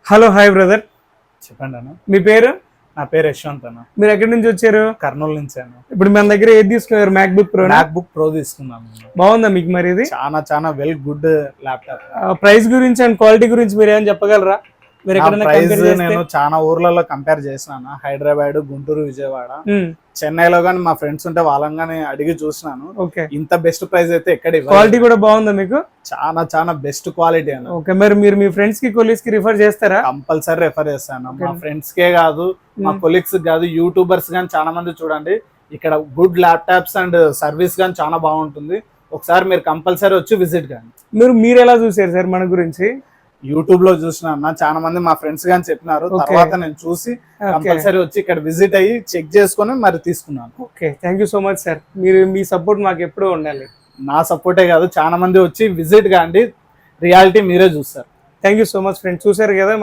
Hello hi brother, చెప్పండి అన్న. మీ పేరు? నా పేరు యశ్వంత్ అన్న. మీరు ఎక్కడి నుంచి వచ్చారు? కర్నూలు నుంచి అన్న. ఇప్పుడు మన దగ్గర ఏది తీసుకున్నారు? MacBook pro. మ్యాక్బుక్ ప్రో తీసుకున్నాను. బాగుందా మీకు మరి ఇది? చాలా చాలా వెల్ గుడ్ ల్యాప్టాప్. ప్రైస్ గురించి అండ్ క్వాలిటీ గురించి మీరు ఏమైనా చెప్పగలరా? మీరు ఎక్కడైనా ప్రైస్ compare చేస్తే? నేను చాలా ఊర్లలో కంపేర్ చేసినాను. హైదరాబాద్, గుంటూరు, విజయవాడ, మ్మ్. చెన్నైలో కానీ మా ఫ్రెండ్స్ ఉంటే వాళ్ళని అడిగి చూసినాను. ఓకే, ఇంత బెస్ట్ ప్రైస్ అయితే ఎక్కడ ఇవ్వలేదు. క్వాలిటీ కూడా బాగుందా మీకు? చాలా చాలా బెస్ట్ క్వాలిటీ అన్న. ఓకే, మరి మీరు మీ ఫ్రెండ్స్ కి కొలీగ్స్ కి రిఫర్ చేస్తారా? కంపల్సరీ రెఫర్ చేస్తాను. మా ఫ్రెండ్స్ కే కాదు, మా కొలీగ్స్ కాదు, యూట్యూబర్స్ కానీ చాలా మంది చూడండి. ఇక్కడ గుడ్ ల్యాప్టాప్స్ అండ్ సర్వీస్ కానీ చాలా బాగుంటుంది. ఒకసారి మీరు కంపల్సరీ వచ్చి విజిట్ కానీ. మీరు ఎలా చూసారు సార్ మన గురించి? యూట్యూబ్ లో చూసిన చాలా మంది మా ఫ్రెండ్స్ గాని చెప్పినారు. తర్వాత నేను చూసి కంపల్సరీ వచ్చి ఇక్కడ విజిట్ అయ్యి చెక్ చేసుకొని మరి తీసుకున్నాను. Okay, thank you so much sir. Me support మాకు ఎప్పుడూ ఉండాలి. నా సపోర్టే కాదు, చాలా మంది వచ్చి విజిట్ కాండి, రియాలిటీ మీరే చూస్తారు. Thank you so much friends. చూసారు కదా మన